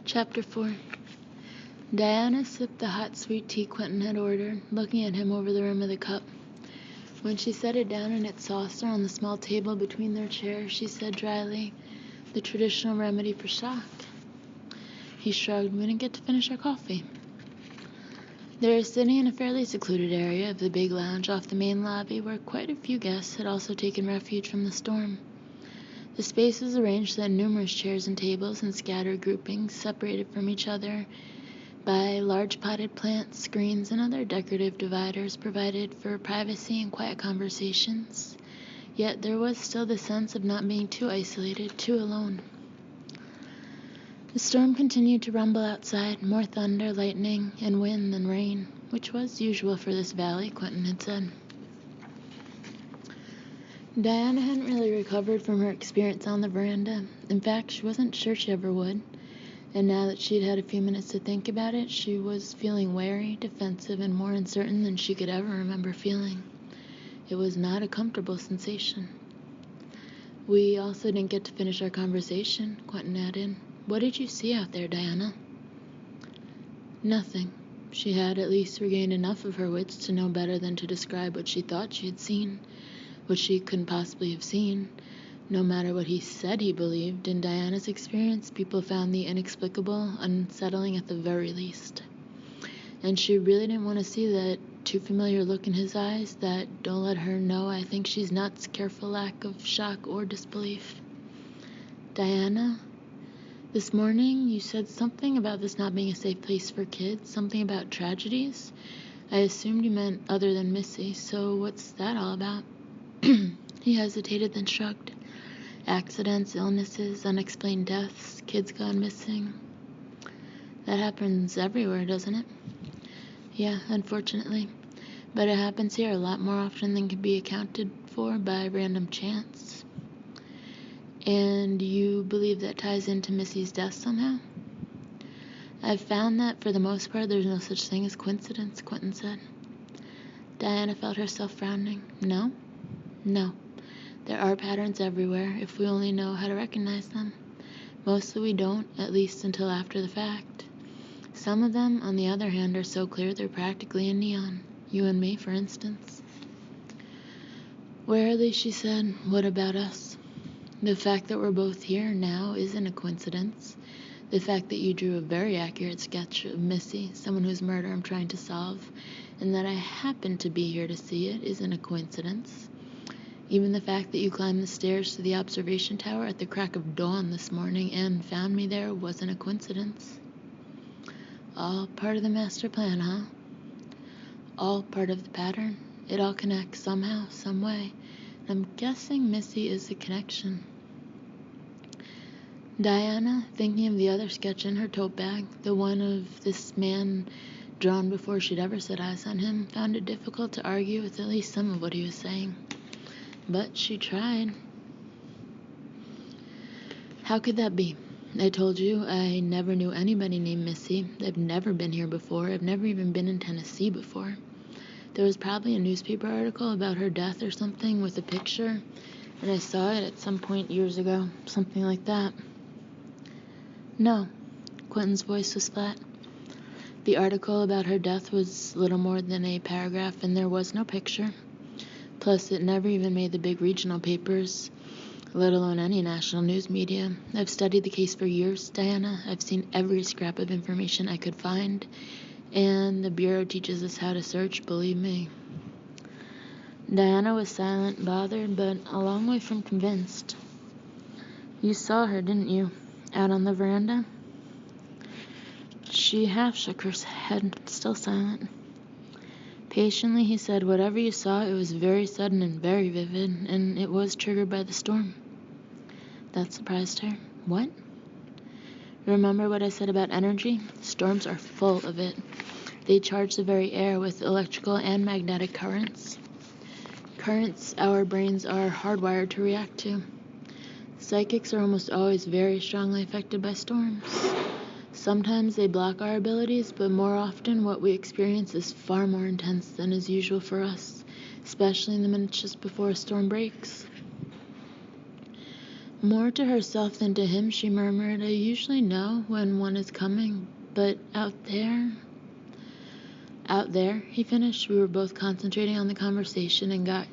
Chapter 4. Diana sipped the hot sweet tea Quentin had ordered, looking at him over the rim of the cup. When she set it down in its saucer on the small table between their chairs, she said dryly, "The traditional remedy for shock." He shrugged. "We didn't get to finish our coffee." They were sitting in a fairly secluded area of the big lounge off the main lobby where quite a few guests had also taken refuge from the storm. The space was arranged so that numerous chairs and tables in scattered groupings separated from each other by large potted plants, screens, and other decorative dividers provided for privacy and quiet conversations. Yet there was still the sense of not being too isolated, too alone. The storm continued to rumble outside, more thunder, lightning, and wind than rain, which was usual for this valley, Quentin had said. Diana hadn't really recovered from her experience on the veranda. In fact, she wasn't sure she ever would. And now that she'd had a few minutes to think about it, she was feeling wary, defensive, and more uncertain than she could ever remember feeling. It was not a comfortable sensation. "We also didn't get to finish our conversation," Quentin added. "What did you see out there, Diana?" Nothing. She had at least regained enough of her wits to know better than to describe what she thought she had seen. What she couldn't possibly have seen. No matter what he said he believed, in Diana's experience, people found the inexplicable unsettling at the very least. And she really didn't want to see that too familiar look in his eyes, that "don't let her know I think she's nuts" careful lack of shock or disbelief. "Diana, this morning you said something about this not being a safe place for kids, something about tragedies. I assumed you meant other than Missy, so what's that all about?" He hesitated, then shrugged. "Accidents, illnesses, unexplained deaths, kids gone missing. That happens everywhere, doesn't it?" "Yeah, unfortunately. But it happens here a lot more often than can be accounted for by random chance." "And you believe that ties into Missy's death somehow?" "I've found that for the most part there's no such thing as coincidence," Quentin said. Diana felt herself frowning. No. There are patterns everywhere, if we only know how to recognize them. Mostly we don't, at least until after the fact. Some of them, on the other hand, are so clear they're practically in neon. You and me, for instance. Wearily, she said, "What about us? The fact that we're both here now isn't a coincidence. The fact that you drew a very accurate sketch of Missy, someone whose murder I'm trying to solve, and that I happen to be here to see it isn't a coincidence. Even the fact that you climbed the stairs to the observation tower at the crack of dawn this morning and found me there wasn't a coincidence. All part of the master plan, huh? All part of the pattern. It all connects somehow, some way. I'm guessing Missy is the connection." Diana, thinking of the other sketch in her tote bag, the one of this man drawn before she'd ever set eyes on him, found it difficult to argue with at least some of what he was saying. But she tried. "How could that be? I told you I never knew anybody named Missy. I've never been here before. I've never even been in Tennessee before. There was probably a newspaper article about her death or something with a picture, and I saw it at some point years ago, something like that." "No." Quentin's voice was flat. "The article about her death was little more than a paragraph, and there was no picture. Plus, it never even made the big regional papers, let alone any national news media. I've studied the case for years, Diana. I've seen every scrap of information I could find, and the Bureau teaches us how to search, believe me." Diana was silent, bothered, but a long way from convinced. "You saw her, didn't you? Out on the veranda?" She half shook her head, still silent. Patiently, he said, "Whatever you saw, it was very sudden and very vivid, and it was triggered by the storm." That surprised her. "What?" "Remember what I said about energy? Storms are full of it. They charge the very air with electrical and magnetic currents. Currents our brains are hardwired to react to. Psychics are almost always very strongly affected by storms. Sometimes they block our abilities, but more often what we experience is far more intense than is usual for us, especially in the minutes just before a storm breaks. More to herself than to him, she murmured, "I usually know when one is coming, but out there..." "Out there," he finished. We were both concentrating on the conversation and got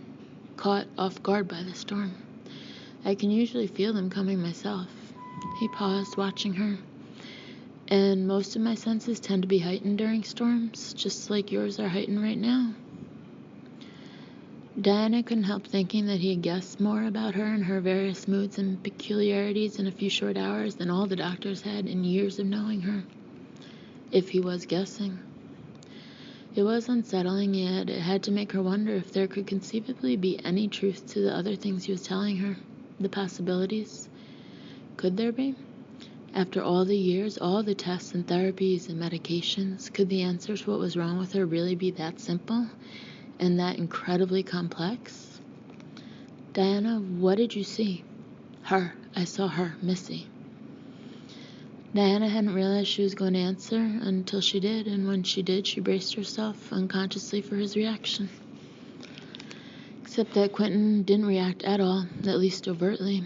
caught off guard by the storm. "I can usually feel them coming myself." He paused, watching her. "And most of my senses tend to be heightened during storms, just like yours are heightened right now." Diana couldn't help thinking that he had guessed more about her and her various moods and peculiarities in a few short hours than all the doctors had in years of knowing her. If he was guessing. It was unsettling, yet it had to make her wonder if there could conceivably be any truth to the other things he was telling her. The possibilities. Could there be? After all the years, all the tests and therapies and medications, could the answer to what was wrong with her really be that simple and that incredibly complex? "Diana, what did you see?" "Her. I saw her, Missy." Diana hadn't realized she was going to answer until she did, and when she did, she braced herself unconsciously for his reaction. Except that Quentin didn't react at all, at least overtly.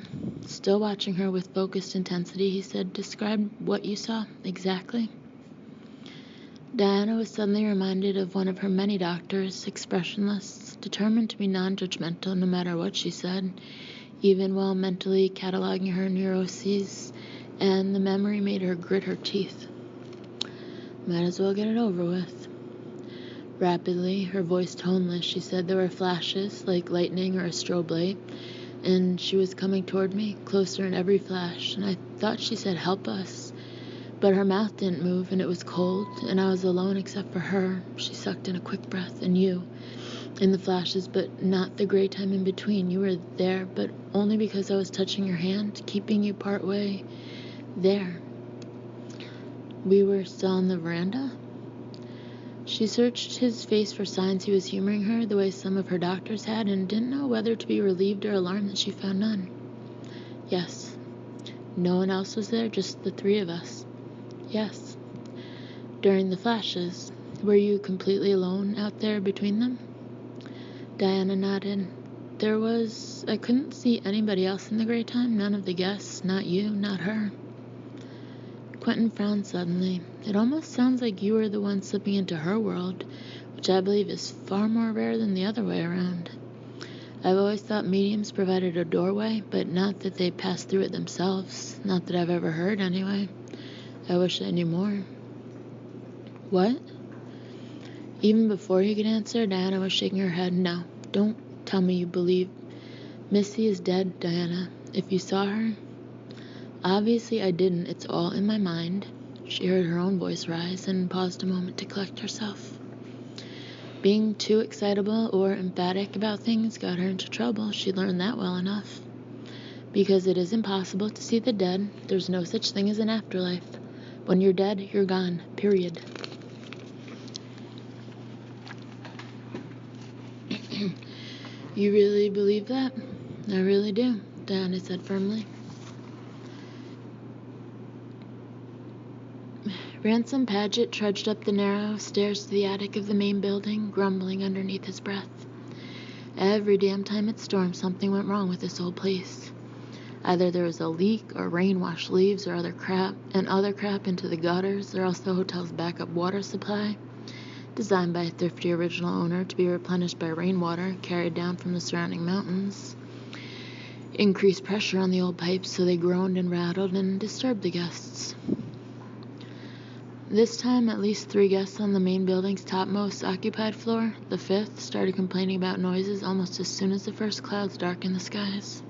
Still watching her with focused intensity, he said, "Describe what you saw, exactly." Diana was suddenly reminded of one of her many doctors, expressionless, determined to be non-judgmental no matter what she said, even while mentally cataloging her neuroses, and the memory made her grit her teeth. Might as well get it over with. Rapidly, her voice toneless, she said there were flashes, like lightning or a strobe light, and she was coming toward me, closer in every flash, and I thought she said, "Help us." But her mouth didn't move, and it was cold, and I was alone except for her. She sucked in a quick breath, and you, in the flashes, but not the gray time in between. You were there, but only because I was touching your hand, keeping you part way there. We were still on the veranda? She searched his face for signs he was humoring her the way some of her doctors had, and didn't know whether to be relieved or alarmed that she found none. Yes. No one else was there, just the three of us. Yes. During the flashes, were you completely alone out there between them? Diana nodded. I couldn't see anybody else in the gray time, none of the guests, not you, not her. Quentin frowned suddenly. It almost sounds like you were the one slipping into her world, which I believe is far more rare than the other way around. I've always thought mediums provided a doorway, but not that they passed through it themselves. Not that I've ever heard, anyway. I wish I knew more. What? Even before he could answer, Diana was shaking her head. No, don't tell me you believe. Missy is dead, Diana. If you saw her... Obviously I didn't. It's all in my mind. She heard her own voice rise and paused a moment to collect herself. Being too excitable or emphatic about things got her into trouble. She learned that well enough. Because it is impossible to see the dead. There's no such thing as an afterlife. When you're dead, you're gone. Period. You really believe that? I really do, Diana said firmly. Ransom Paget trudged up the narrow stairs to the attic of the main building, grumbling underneath his breath. Every damn time it stormed, something went wrong with this old place. Either there was a leak, or rain washed leaves, or other crap into the gutters, or else the hotel's backup water supply, designed by a thrifty original owner to be replenished by rainwater carried down from the surrounding mountains, increased pressure on the old pipes so they groaned and rattled and disturbed the guests. This time, at least 3 guests on the main building's topmost occupied floor, the 5th, started complaining about noises almost as soon as the first clouds darkened the skies.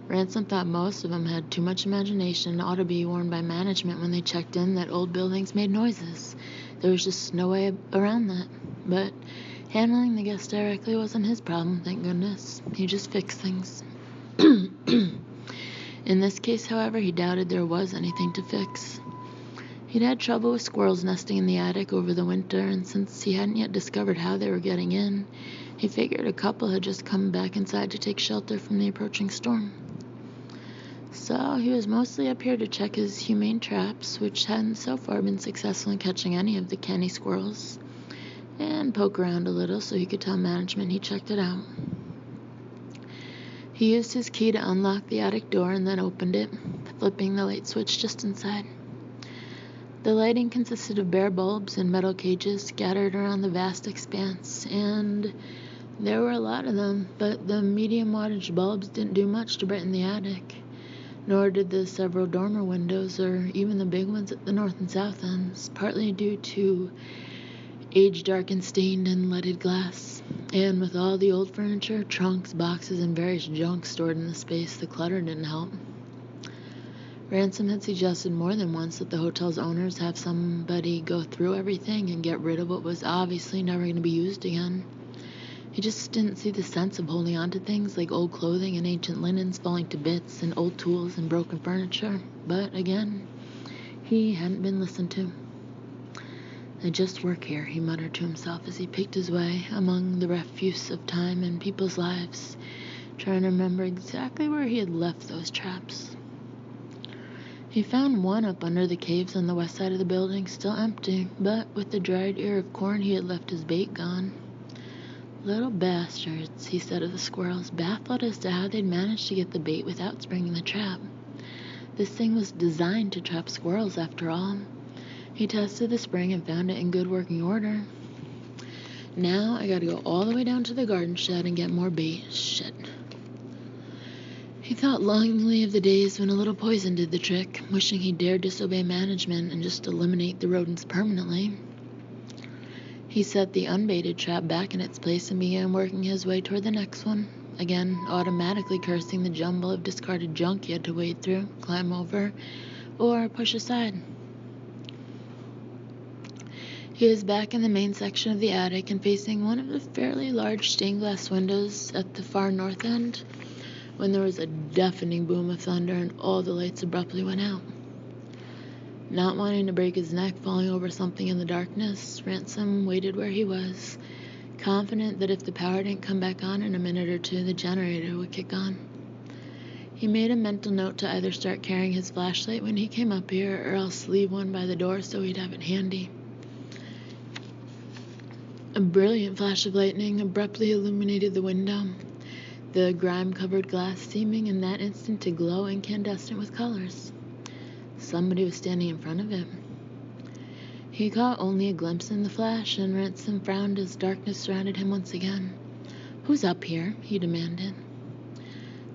Ransom thought most of them had too much imagination and ought to be warned by management when they checked in that old buildings made noises. There was just no way around that. But handling the guests directly wasn't his problem, thank goodness. He just fixed things. In this case, however, he doubted there was anything to fix. He'd had trouble with squirrels nesting in the attic over the winter, and since he hadn't yet discovered how they were getting in, he figured a couple had just come back inside to take shelter from the approaching storm. So he was mostly up here to check his humane traps, which hadn't so far been successful in catching any of the canny squirrels, and poke around a little so he could tell management he checked it out. He used his key to unlock the attic door and then opened it, flipping the light switch just inside. The lighting consisted of bare bulbs and metal cages scattered around the vast expanse, and there were a lot of them, but the medium wattage bulbs didn't do much to brighten the attic, nor did the several dormer windows or even the big ones at the north and south ends, partly due to age-darkened stained and leaded glass. And with all the old furniture, trunks, boxes, and various junk stored in the space, the clutter didn't help. Ransom had suggested more than once that the hotel's owners have somebody go through everything and get rid of what was obviously never going to be used again. He just didn't see the sense of holding on to things like old clothing and ancient linens falling to bits and old tools and broken furniture. But again, he hadn't been listened to. "I just work here," he muttered to himself as he picked his way among the refuse of time and people's lives, trying to remember exactly where he had left those traps. He found one up under the caves on the west side of the building, still empty, but with the dried ear of corn he had left his bait gone. "Little bastards," he said of the squirrels, baffled as to how they'd managed to get the bait without springing the trap. This thing was designed to trap squirrels, after all. He tested the spring and found it in good working order. Now I gotta go all the way down to the garden shed and get more bait. Shit. He thought longingly of the days when a little poison did the trick, wishing he dared disobey management and just eliminate the rodents permanently. He set the unbaited trap back in its place and began working his way toward the next one, again automatically cursing the jumble of discarded junk he had to wade through, climb over, or push aside. He was back in the main section of the attic and facing one of the fairly large stained glass windows at the far north end when there was a deafening boom of thunder and all the lights abruptly went out. Not wanting to break his neck falling over something in the darkness, Ransom waited where he was, confident that if the power didn't come back on in a minute or two, the generator would kick on. He made a mental note to either start carrying his flashlight when he came up here or else leave one by the door so he'd have it handy. A brilliant flash of lightning abruptly illuminated the window, the grime-covered glass seeming in that instant to glow incandescent with colors. Somebody was standing in front of it. He caught only a glimpse in the flash, and Ransom frowned as darkness surrounded him once again. "Who's up here?" he demanded.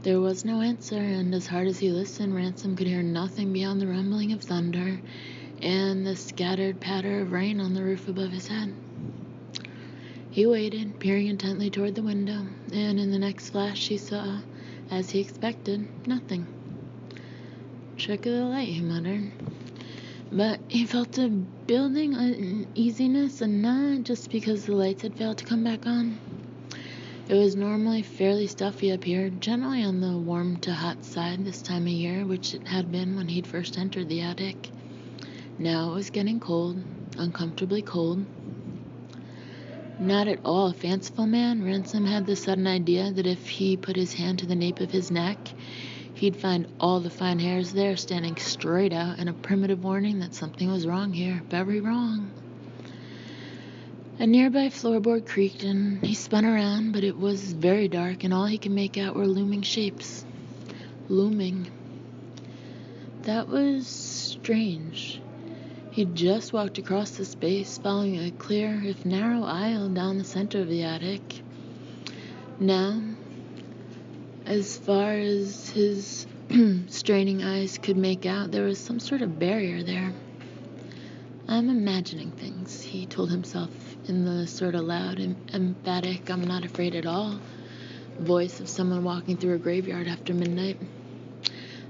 There was no answer, and as hard as he listened, Ransom could hear nothing beyond the rumbling of thunder and the scattered patter of rain on the roof above his head. He waited, peering intently toward the window, and in the next flash he saw, as he expected, nothing. "Trick of the light," he muttered. But he felt a building uneasiness, and not just because the lights had failed to come back on. It was normally fairly stuffy up here, generally on the warm to hot side this time of year, which it had been when he'd first entered the attic. Now it was getting cold, uncomfortably cold. Not at all a fanciful man, Ransom had the sudden idea that if he put his hand to the nape of his neck, he'd find all the fine hairs there standing straight out, and a primitive warning that something was wrong here, very wrong. A nearby floorboard creaked, and he spun around, but it was very dark, and all he could make out were looming shapes. Looming. That was strange. He'd just walked across the space, following a clear, if narrow, aisle down the center of the attic. Now, as far as his straining eyes could make out, there was some sort of barrier there. "I'm imagining things," he told himself in the sort of loud and emphatic, "I'm not afraid at all" voice of someone walking through a graveyard after midnight.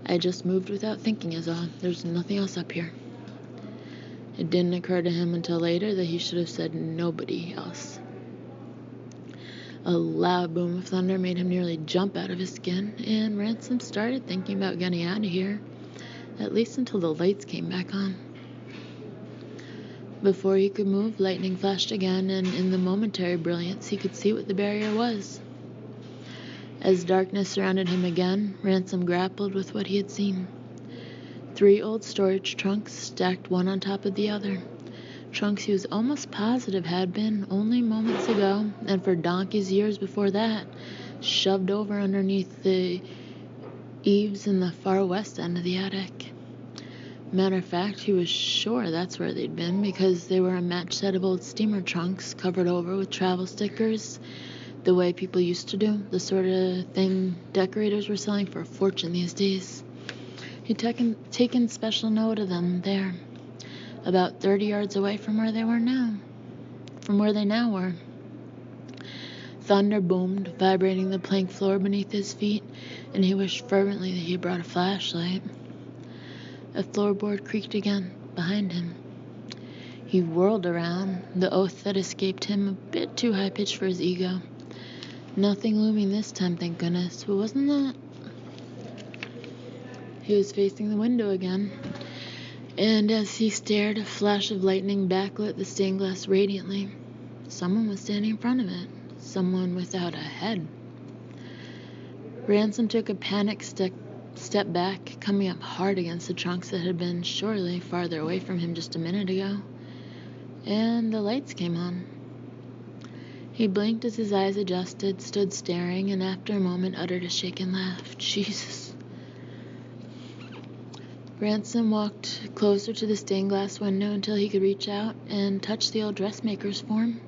"I just moved without thinking is all. There's nothing else up here." It didn't occur to him until later that he should have said nobody else. A loud boom of thunder made him nearly jump out of his skin, and Ransom started thinking about getting out of here, at least until the lights came back on. Before he could move, lightning flashed again, and in the momentary brilliance he could see what the barrier was. As darkness surrounded him again, Ransom grappled with what he had seen. 3 old storage trunks stacked one on top of the other. Trunks he was almost positive had been, only moments ago, and for donkey's years before that, shoved over underneath the eaves in the far west end of the attic. Matter of fact, he was sure that's where they'd been because they were a matched set of old steamer trunks covered over with travel stickers, the way people used to do, the sort of thing decorators were selling for a fortune these days. He'd taken special note of them there, about 30 yards away from where they now were. Thunder boomed, vibrating the plank floor beneath his feet, and he wished fervently that he had brought a flashlight. A floorboard creaked again, behind him. He whirled around, the oath that escaped him a bit too high-pitched for his ego. Nothing looming this time, thank goodness, but wasn't that? He was facing the window again, and as he stared, a flash of lightning backlit the stained glass radiantly. Someone was standing in front of it. Someone without a head. Ransom took a panicked step back, coming up hard against the trunks that had been surely farther away from him just a minute ago. And the lights came on. He blinked as his eyes adjusted, stood staring, and after a moment uttered a shaken laugh. Jesus. Ransom walked closer to the stained glass window until he could reach out and touch the old dressmaker's form.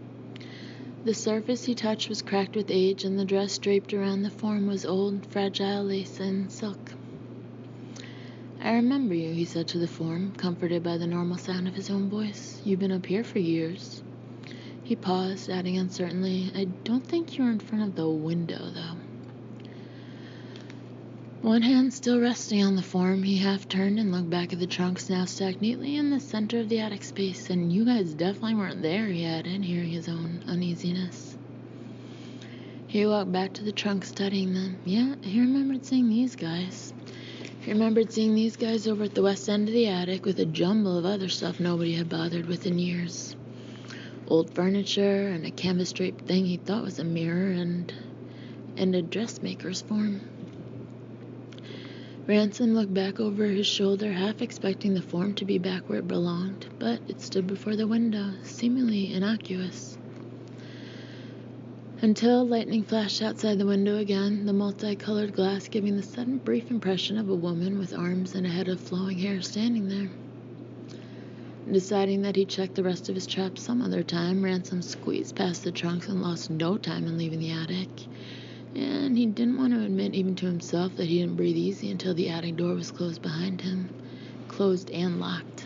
The surface he touched was cracked with age, and the dress draped around the form was old, fragile lace and silk. "I remember you," he said to the form, comforted by the normal sound of his own voice. "You've been up here for years." He paused, adding uncertainly, "I don't think you were in front of the window, though." One hand still resting on the form, he half turned and looked back at the trunks now stacked neatly in the center of the attic space. "And you guys definitely weren't there," he added, hearing his own uneasiness. He walked back to the trunks, studying them. Yeah, he remembered seeing these guys. He remembered seeing these guys over at the west end of the attic with a jumble of other stuff nobody had bothered with in years. Old furniture and a canvas-draped thing he thought was a mirror and a dressmaker's form. Ransom looked back over his shoulder, half expecting the form to be back where it belonged, but it stood before the window, seemingly innocuous. Until lightning flashed outside the window again, the multicolored glass giving the sudden brief impression of a woman with arms and a head of flowing hair standing there. Deciding that he'd check the rest of his traps some other time, Ransom squeezed past the trunks and lost no time in leaving the attic. And he didn't want to admit even to himself that he didn't breathe easy until the attic door was closed behind him. Closed and locked.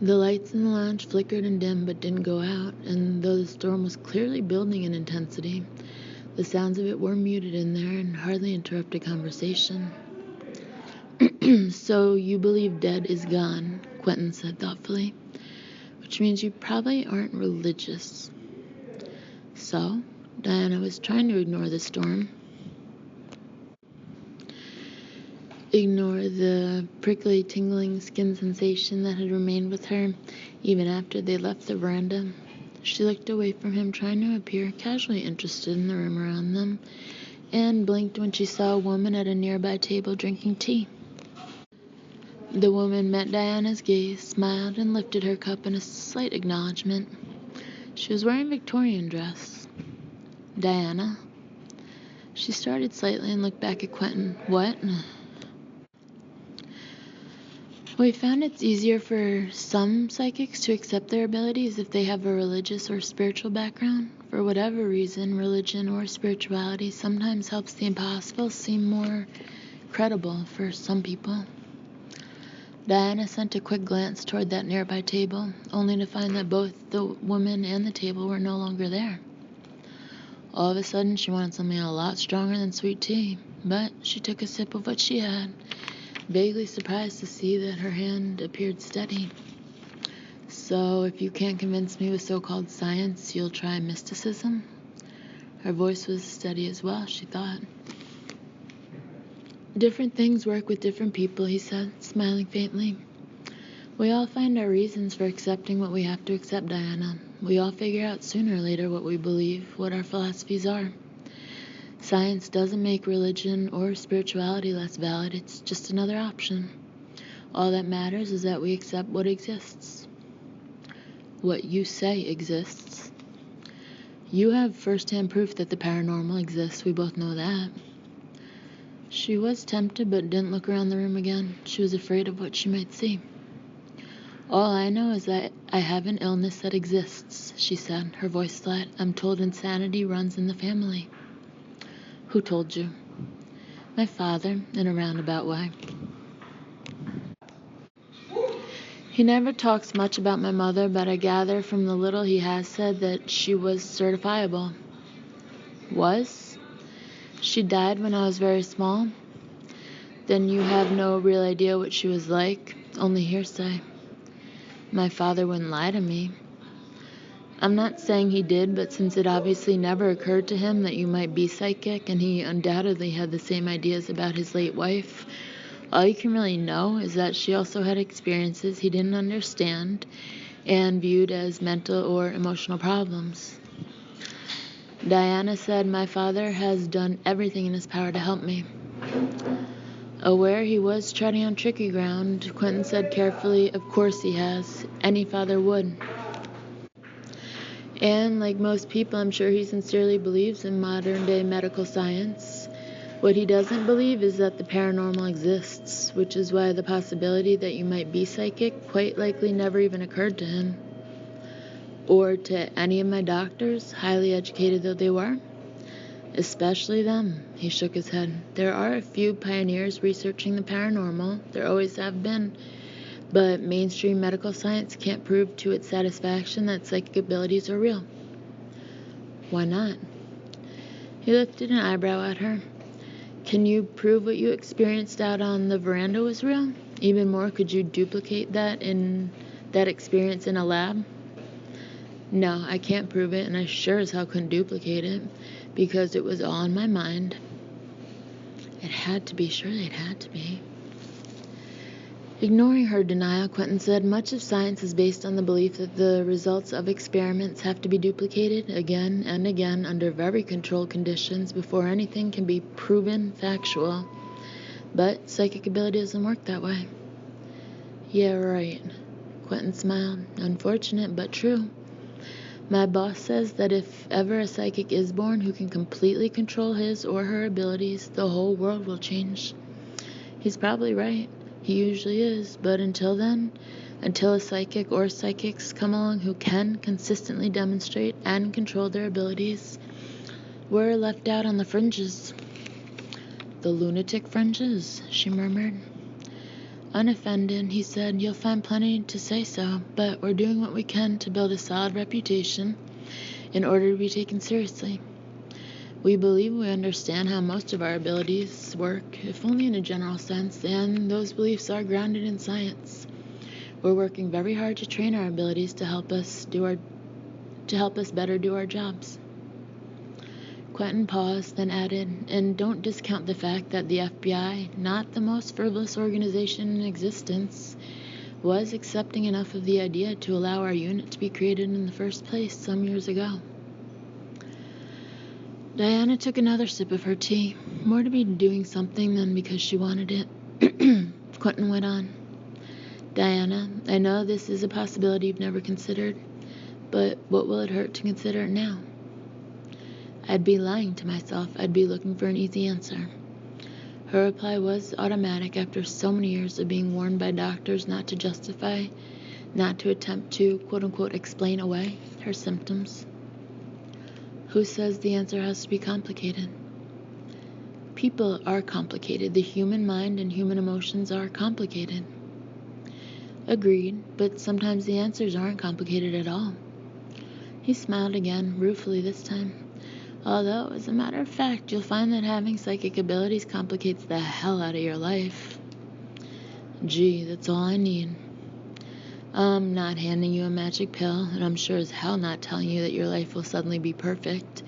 The lights in the lounge flickered and dimmed but didn't go out, and though the storm was clearly building in intensity, the sounds of it were muted in there and hardly interrupted conversation. "So you believe Dead is gone," Quentin said thoughtfully, "which means you probably aren't religious." So, Diana was trying to ignore the storm. Ignore the prickly, tingling skin sensation that had remained with her even after they left the veranda. She looked away from him, trying to appear casually interested in the room around them, and blinked when she saw a woman at a nearby table drinking tea. The woman met Diana's gaze, smiled, and lifted her cup in a slight acknowledgement. She was wearing a Victorian dress. "Diana?" She started slightly and looked back at Quentin. "What?" "We found it's easier for some psychics to accept their abilities if they have a religious or spiritual background. For whatever reason, religion or spirituality sometimes helps the impossible seem more credible for some people." Diana sent a quick glance toward that nearby table, only to find that both the woman and the table were no longer there. All of a sudden, she wanted something a lot stronger than sweet tea, but she took a sip of what she had, vaguely surprised to see that her hand appeared steady. "So, if you can't convince me with so-called science, you'll try mysticism?" Her voice was steady as well, she thought. "Different things work with different people," he said, smiling faintly. "We all find our reasons for accepting what we have to accept, Diana. We all figure out sooner or later what we believe, what our philosophies are. Science doesn't make religion or spirituality less valid, it's just another option. All that matters is that we accept what exists." "What you say exists." You have first-hand proof that the paranormal exists. We both know that. She was tempted, but didn't look around the room again. She was afraid of what she might see. All I know is that I have an illness that exists, she said, her voice flat. I'm told insanity runs in the family. Who told you? My father, in a roundabout way. He never talks much about my mother, but I gather from the little he has said that she was certifiable. Was? She died when I was very small? Then you have no real idea what she was like, only hearsay. My father wouldn't lie to me. I'm not saying he did, but since it obviously never occurred to him that you might be psychic, and he undoubtedly had the same ideas about his late wife, all you can really know is that she also had experiences he didn't understand and viewed as mental or emotional problems. Diana said, my father has done everything in his power to help me. Aware he was treading on tricky ground, Quentin said carefully, of course he has. Any father would. And like most people, I'm sure he sincerely believes in modern-day medical science. What he doesn't believe is that the paranormal exists, which is why the possibility that you might be psychic quite likely never even occurred to him. Or to any of my doctors, highly educated though they were. Especially them, he shook his head. There are a few pioneers researching the paranormal, there always have been, but mainstream medical science can't prove to its satisfaction that psychic abilities are real. Why not? He lifted an eyebrow at her. Can you prove what you experienced out on the veranda was real? Even more, could you duplicate that experience in a lab? No, I can't prove it, and I sure as hell couldn't duplicate it, because it was all in my mind. It had to be, surely it had to be. Ignoring her denial, Quentin said, much of science is based on the belief that the results of experiments have to be duplicated again and again under very controlled conditions before anything can be proven factual. But psychic ability doesn't work that way. Yeah, right. Quentin smiled. Unfortunate, but true. My boss says that if ever a psychic is born who can completely control his or her abilities, the whole world will change. He's probably right. He usually is, but until then, until a psychic or psychics come along who can consistently demonstrate and control their abilities, we're left out on the fringes. The lunatic fringes, she murmured. Unoffended, he said, you'll find plenty to say so, but we're doing what we can to build a solid reputation in order to be taken seriously. We believe we understand how most of our abilities work, if only in a general sense, and those beliefs are grounded in science. We're working very hard to train our abilities to help us better do our jobs. Quentin paused, then added, and don't discount the fact that the FBI, not the most frivolous organization in existence, was accepting enough of the idea to allow our unit to be created in the first place some years ago. Diana took another sip of her tea, more to be doing something than because she wanted it. Quentin went on. Diana, I know this is a possibility you've never considered, but what will it hurt to consider it now? I'd be lying to myself. I'd be looking for an easy answer. Her reply was automatic after so many years of being warned by doctors not to justify, not to attempt to, quote-unquote, explain away her symptoms. Who says the answer has to be complicated? People are complicated. The human mind and human emotions are complicated. Agreed, but sometimes the answers aren't complicated at all. He smiled again, ruefully this time. Although, as a matter of fact, you'll find that having psychic abilities complicates the hell out of your life. Gee, that's all I need. I'm not handing you a magic pill, and I'm sure as hell not telling you that your life will suddenly be perfect,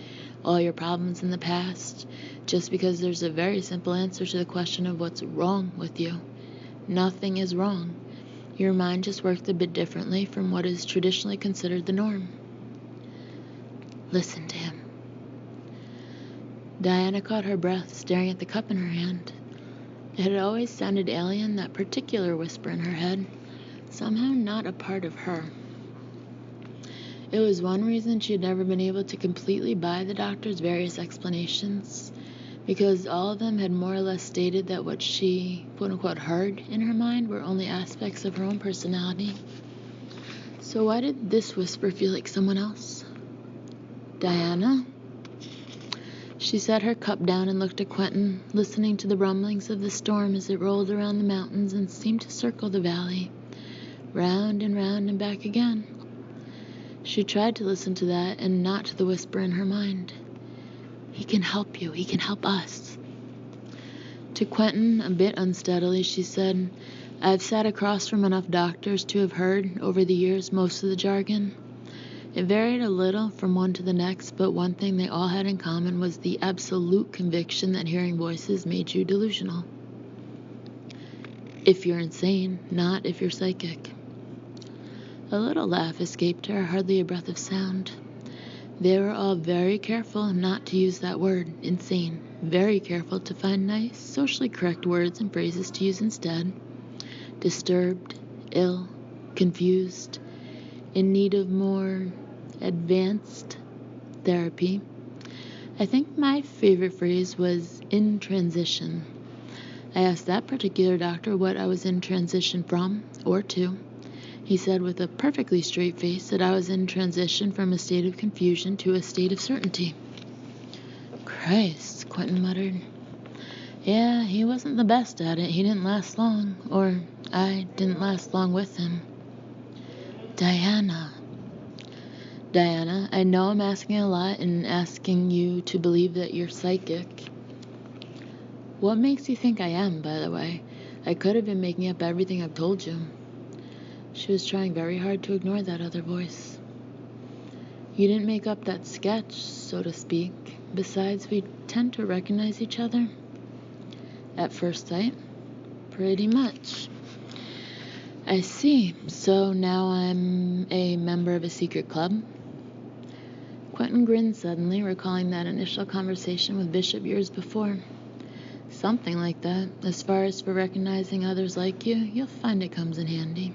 all your problems in the past, just because there's a very simple answer to the question of what's wrong with you. Nothing is wrong. Your mind just works a bit differently from what is traditionally considered the norm. Listen to him. Diana caught her breath, staring at the cup in her hand. It had always sounded alien, that particular whisper in her head, somehow not a part of her. It was one reason she had never been able to completely buy the doctor's various explanations, because all of them had more or less stated that what she, quote-unquote, heard in her mind were only aspects of her own personality. So why did this whisper feel like someone else? Diana? She set her cup down and looked at Quentin, listening to the rumblings of the storm as it rolled around the mountains and seemed to circle the valley, round and back again. She tried to listen to that and not to the whisper in her mind. He can help you. He can help us. To Quentin, a bit unsteadily, she said, I've sat across from enough doctors to have heard, over the years, most of the jargon. It varied a little from one to the next, but one thing they all had in common was the absolute conviction that hearing voices made you delusional. If you're insane, not if you're psychic. A little laugh escaped her, hardly a breath of sound. They were all very careful not to use that word, insane. Very careful to find nice, socially correct words and phrases to use instead. Disturbed, ill, confused, in need of more advanced therapy. I think my favorite phrase was in transition. I asked that particular doctor what I was in transition from or to. He said with a perfectly straight face that I was in transition from a state of confusion to a state of certainty. Christ, Quentin muttered. Yeah, he wasn't the best at it. He didn't last long, or I didn't last long with him. Diana, I know I'm asking a lot and asking you to believe that you're psychic. What makes you think I am, by the way? I could have been making up everything I've told you. She was trying very hard to ignore that other voice. You didn't make up that sketch, so to speak. Besides, we tend to recognize each other. At first sight, pretty much. I see. So now I'm a member of a secret club? Quentin grinned suddenly, recalling that initial conversation with Bishop years before. Something like that. As far as for recognizing others like you, you'll find it comes in handy.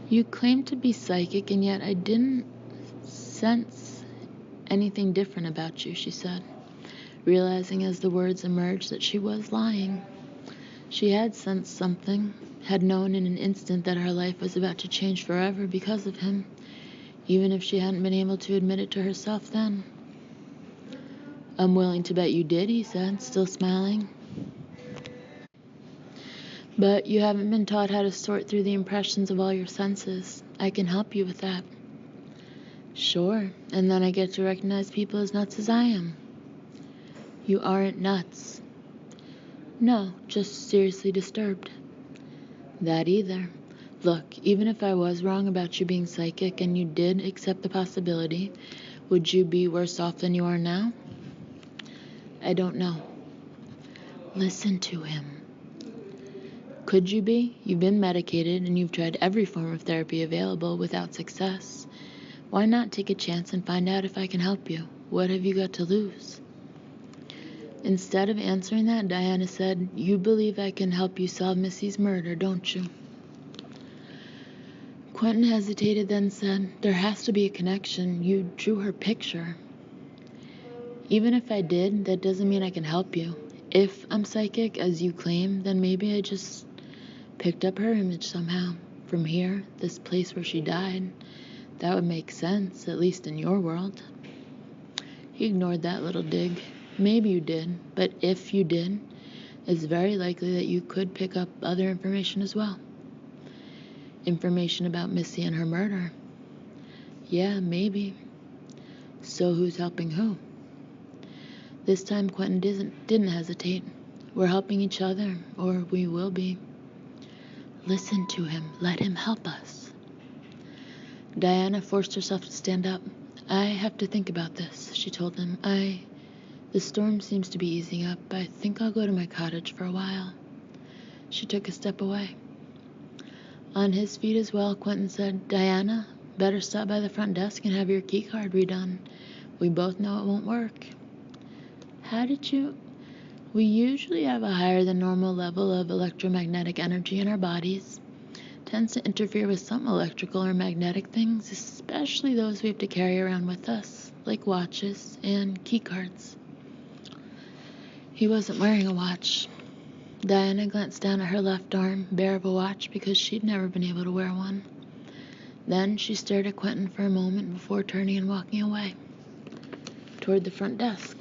You claim to be psychic, and yet I didn't sense anything different about you, she said, realizing as the words emerged that she was lying. She had sensed something, had known in an instant that her life was about to change forever because of him, even if she hadn't been able to admit it to herself then. I'm willing to bet you did, he said, still smiling. But you haven't been taught how to sort through the impressions of all your senses. I can help you with that. Sure, and then I get to recognize people as nuts as I am. You aren't nuts. No, just seriously disturbed. That either. Look, even if I was wrong about you being psychic and you did accept the possibility, would you be worse off than you are now? I don't know. Listen to him. Could you be? You've been medicated and you've tried every form of therapy available without success. Why not take a chance and find out if I can help you? What have you got to lose? Instead of answering that, Diana said, You believe I can help you solve Missy's murder, don't you? Quentin hesitated, then said, There has to be a connection. You drew her picture. Even if I did, that doesn't mean I can help you. If I'm psychic, as you claim, then maybe I just picked up her image somehow. From here, this place where she died. That would make sense, at least in your world. He ignored that little dig. Maybe you did, but if you did, it's very likely that you could pick up other information as well. Information about Missy and her murder. Yeah, maybe. So who's helping who? This time Quentin didn't hesitate. We're helping each other, or we will be. Listen to him. Let him help us. Diana forced herself to stand up. I have to think about this, she told him. The storm seems to be easing up. I think I'll go to my cottage for a while. She took a step away. On his feet as well, Quentin said, Diana, better stop by the front desk and have your key card redone. We both know it won't work. How did you? We usually have a higher than normal level of electromagnetic energy in our bodies. tends to interfere with some electrical or magnetic things, especially those we have to carry around with us, like watches and key cards. He wasn't wearing a watch. Diana glanced down at her left arm, bare of a watch, because she'd never been able to wear one. Then she stared at Quentin for a moment before turning and walking away, toward the front desk.